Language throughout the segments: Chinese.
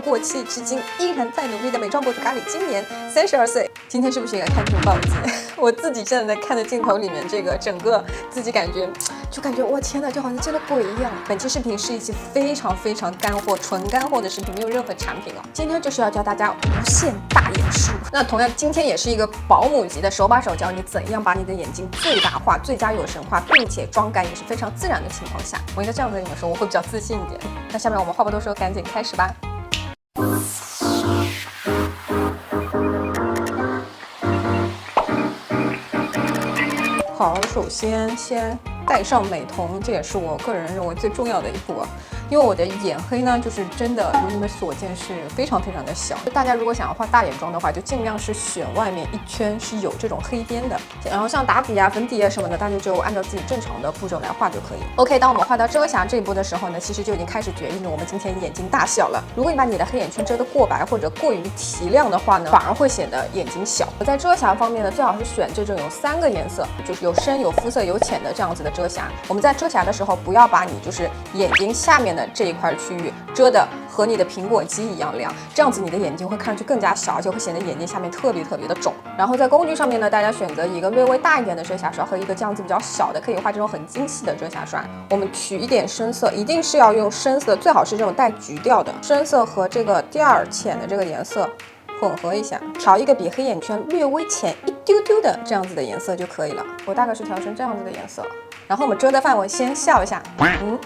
过气至今依然在努力的美妆博主咖喱，今年32岁。今天是不是应该看重暴击？我自己站在看的镜头里面，这个整个自己感觉我天哪，就好像见了鬼一样。本期视频是一期非常干货、纯干货的视频，没有任何产品哦。今天就是要教大家无限大眼术。那同样，今天也是一个保姆级的手把手教你怎样把你的眼睛最大化、最佳有神化，并且妆感也是非常自然的情况下，我应该这样跟你们说，我会比较自信一点。那下面我们话不多说，赶紧开始吧。好，首先带上美瞳，这也是我个人认为最重要的一步啊。因为我的眼黑呢，就是真的如你们所见是非常的小。大家如果想要画大眼妆的话，就尽量是选外面一圈是有这种黑边的。然后像打底啊、粉底啊什么的，大家就按照自己正常的步骤来画就可以。OK， 当我们画到遮瑕这一步的时候呢，其实就已经开始决定了我们今天眼睛大小了。如果你把你的黑眼圈遮得过白或者过于提亮的话呢，反而会显得眼睛小。在遮瑕方面呢，最好是选这种有3个颜色，就是有深、有肤色、有浅的这样子的遮瑕。我们在遮瑕的时候，不要把你就是眼睛下面的这一块区域遮的和你的苹果肌一样亮，这样子你的眼睛会看上去更加小，而且会显得眼睛下面特别的肿。然后在工具上面呢，大家选择一个略微大一点的遮瑕刷和一个这样子比较小的，可以画这种很精细的遮瑕刷。我们取一点深色，一定是要用深色，最好是这种带橘调的深色和这个第二浅的这个颜色混合一下，调一个比黑眼圈略微浅一丢丢的这样子的颜色就可以了。我大概是调成这样子的颜色。然后我们遮的范围先笑一下，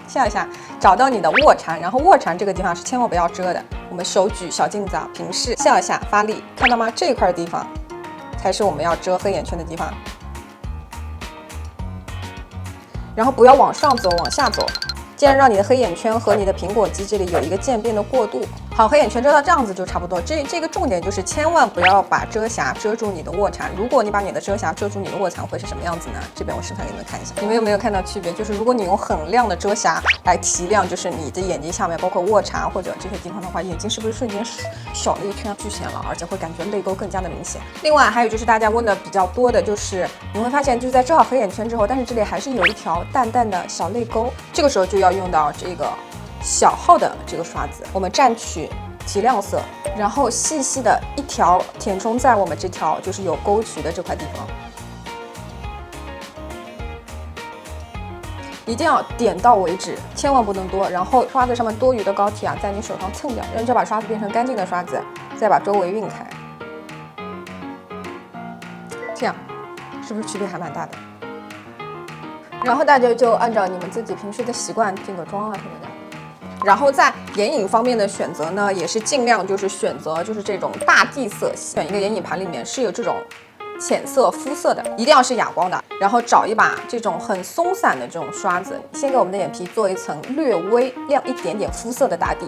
笑一下，找到你的卧蚕，然后卧蚕这个地方是千万不要遮的。我们手举小镜子啊，平视，笑一下，发力，看到吗？这一块地方才是我们要遮黑眼圈的地方。然后不要往上走，往下走。既然让你的黑眼圈和你的苹果肌这里有一个渐变的过渡，好，黑眼圈遮到这样子就差不多。这个重点就是千万不要把遮瑕遮住你的卧蚕。如果你把你的遮瑕遮住你的卧蚕，会是什么样子呢？这边我示范给你们看一下。你们有没有看到区别？就是如果你用很亮的遮瑕来提亮，就是你的眼睛下面，包括卧蚕或者这些地方的话，眼睛是不是瞬间小了一圈，巨显了，而且会感觉泪沟更加的明显。另外还有就是大家问的比较多的，就是你会发现就是在遮好黑眼圈之后，但是这里还是有一条淡淡的小泪沟，这个时候就要用到这个小号的这个刷子，我们蘸取提亮色，然后细细的一条填充在我们这条就是有沟渠的这块地方，一定要点到为止，千万不能多。然后刷子上面多余的膏体啊，在你手上蹭掉，然后就把刷子变成干净的刷子，再把周围晕开，这样是不是区别还蛮大的？然后大家就按照你们自己平时的习惯定个妆啊什么的。然后在眼影方面的选择呢，也是尽量就是选择就是这种大地色系，选一个眼影盘里面是有这种浅色肤色的，一定要是哑光的。然后找一把这种很松散的这种刷子，先给我们的眼皮做一层略微亮一点点肤色的打底。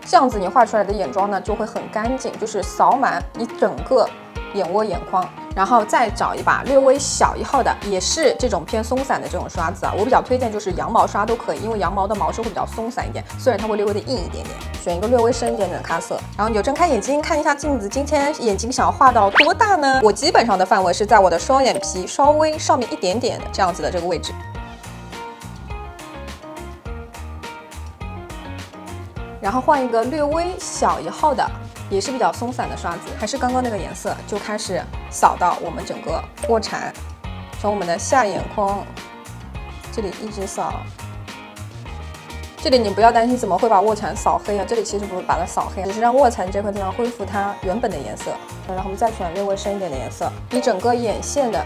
这样子你画出来的眼妆呢就会很干净，就是扫满你整个眼窝眼眶。然后再找一把略微小一号的，也是这种偏松散的这种刷子啊。我比较推荐就是羊毛刷都可以，因为羊毛的毛是会比较松散一点，虽然它会略微的硬一点点。选一个略微深一点点的咖色，然后你就睁开眼睛看一下镜子，今天眼睛想要画到多大呢？我基本上的范围是在我的双眼皮稍微上面一点点的这样子的这个位置。然后换一个略微小一号的，也是比较松散的刷子，还是刚刚那个颜色，就开始扫到我们整个卧蚕，从我们的下眼眶这里一直扫。这里你不要担心怎么会把卧蚕扫黑啊，这里其实不是把它扫黑，只是让卧蚕这块地方恢复它原本的颜色。然后我们再选略微深一点的颜色，以整个眼线的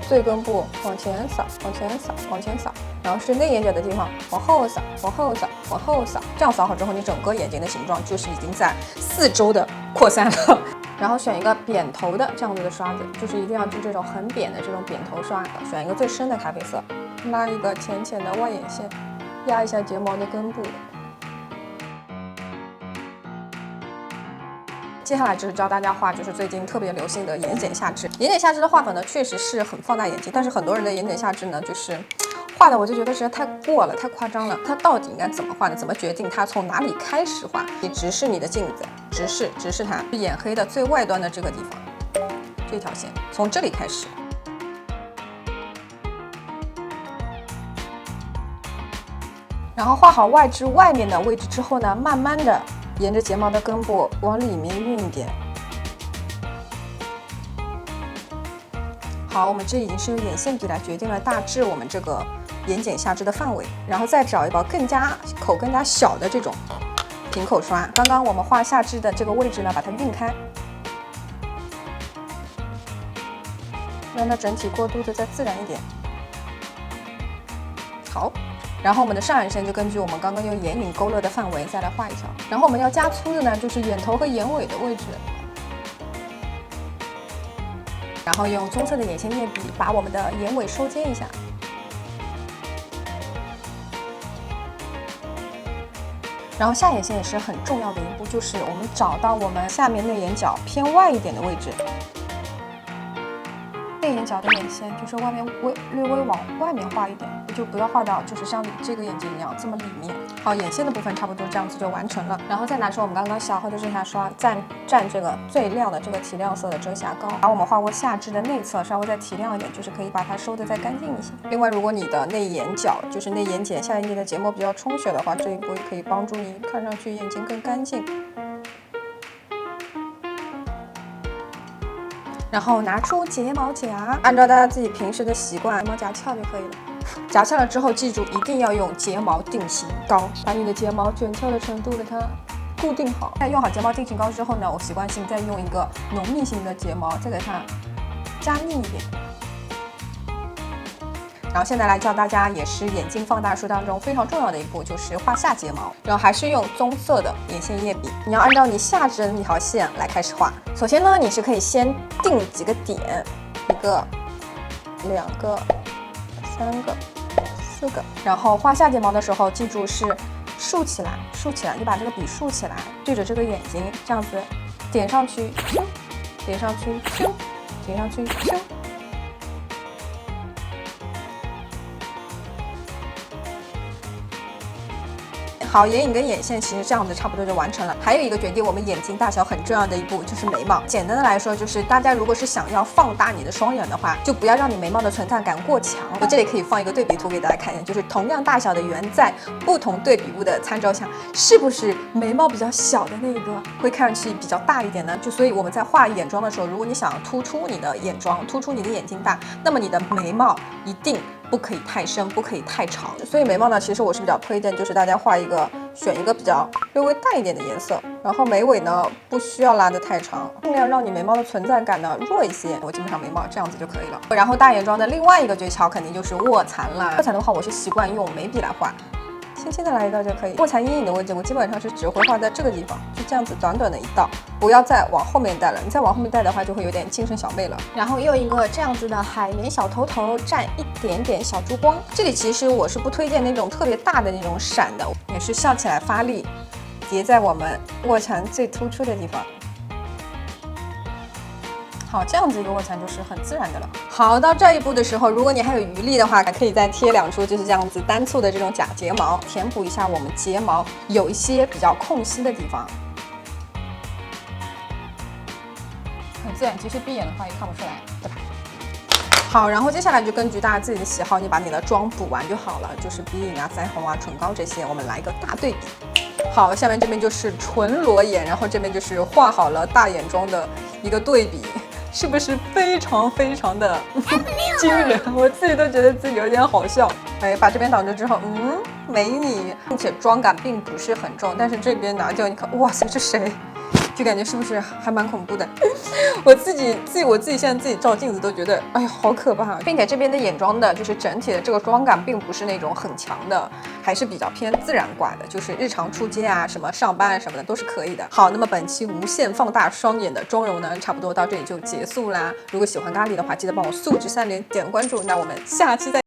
最根部往前扫，往前扫，往前扫，然后是内眼角的地方往后扫，往后扫，往后扫。这样扫好之后，你整个眼睛的形状就是已经在4周的扩散了。然后选一个扁头的这样子的刷子，就是一定要是这种很扁的这种扁头刷，选一个最深的咖啡色，拉一个浅浅的外眼线，压一下睫毛的根部。接下来就是教大家画，就是最近特别流行的眼睑下至。眼睑下至的画法呢，确实是很放大眼睛，但是很多人的眼睑下至呢，就是画的我就觉得实在太过了，太夸张了。它到底应该怎么画呢？怎么决定它从哪里开始画？你直视你的镜子，直视它眼黑的最外端的这个地方，这条线从这里开始。然后画好外置外面的位置之后呢，慢慢的沿着睫毛的根部往里面运一点。好，我们这已经是用眼线笔来决定了大致我们这个眼睑下肢的范围，然后再找一包口更加小的这种平口刷，刚刚我们画下肢的这个位置呢，把它晕开，让它整体过渡的再自然一点。好，然后我们的上眼线就根据我们刚刚用眼影勾勒的范围再来画一条，然后我们要加粗的呢，就是眼头和眼尾的位置。然后用棕色的眼线液笔把我们的眼尾收尖一下，然后下眼线也是很重要的一步，就是我们找到我们下面内眼角偏外一点的位置，内眼角的眼线就是外面略微往外面画一点，就不要画到就是像你这个眼睛一样这么里面。好，眼线的部分差不多这样子就完成了，然后再拿出我们刚刚小号的遮瑕刷，蘸这个最亮的这个提亮色的遮瑕膏，把我们画过下肢的内侧稍微再提亮一点，就是可以把它收的再干净一些。另外，如果你的内眼角就是内眼睑下眼睑的睫毛比较充血的话，这一步也可以帮助你看上去眼睛更干净。然后拿出睫毛夹，按照大家自己平时的习惯，睫毛夹翘就可以了。夹翘了之后，记住一定要用睫毛定型膏，把你的睫毛卷翘的程度给它固定好。在用好睫毛定型膏之后呢，我习惯性再用一个浓密型的睫毛，再给它加密一点。然后现在来教大家，也是眼睛放大术当中非常重要的一步，就是画下睫毛。然后还是用棕色的眼线液笔，你要按照你下肢的那条线来开始画。首先呢，你是可以先定几个点，1个、2个、3个、4个。然后画下睫毛的时候，记住是竖起来，你把这个笔竖起来，对着这个眼睛这样子点上去，点上去，点上去，好，眼影跟眼线其实这样子差不多就完成了。还有一个决定我们眼睛大小很重要的一步就是眉毛。简单的来说，就是大家如果是想要放大你的双眼的话，就不要让你眉毛的存在感过强。我这里可以放一个对比图给大家看一下，就是同样大小的圆，在不同对比物的参照下，是不是眉毛比较小的那一个会看上去比较大一点呢？就所以我们在画眼妆的时候，如果你想突出你的眼妆，突出你的眼睛大，那么你的眉毛一定不可以太深，不可以太长。所以眉毛呢，其实我是比较推荐，就是大家选一个比较略微淡一点的颜色，然后眉尾呢不需要拉得太长，尽量让你眉毛的存在感呢弱一些。我基本上眉毛这样子就可以了。然后大眼妆的另外一个诀窍肯定就是卧蚕啦。卧蚕的话，我是习惯用眉笔来画，轻轻的来一道就可以。卧蚕阴影的位置，我基本上是只会画在这个地方，就这样子短短的一道，不要再往后面带了。你再往后面带的话，就会有点精神小妹了。然后用一个这样子的海绵小头头蘸一点点小珠光。这里其实我是不推荐那种特别大的那种闪的，也是笑起来发力，叠在我们卧蚕最突出的地方。好，这样子一个卧蚕就是很自然的了。好，到这一步的时候，如果你还有余力的话，还可以再贴2处就是这样子单簇的这种假睫毛，填补一下我们睫毛有一些比较空隙的地方。很自然，其实闭眼的话也看不出来，对吧？好，然后接下来就根据大家自己的喜好，你把你的妆补完就好了，就是鼻影啊、腮红啊、唇膏这些，我们来一个大对比。好，下面这边就是纯裸眼，然后这边就是画好了大眼妆的一个对比。是不是非常的惊人？我自己都觉得自己有点好笑。哎，把这边挡住之后，美女，并且妆感并不是很重，但是这边拿掉，你看，哇塞，这谁？就感觉是不是还蛮恐怖的？我自己现在自己照镜子都觉得，哎呀，好可怕！并且这边的眼妆的，就是整体的这个妆感并不是那种很强的，还是比较偏自然挂的，就是日常出街啊、什么上班啊什么的都是可以的。好，那么本期无限放大双眼的妆容呢，差不多到这里就结束啦。如果喜欢咖喱的话，记得帮我素质3连点关注。那我们下期再见。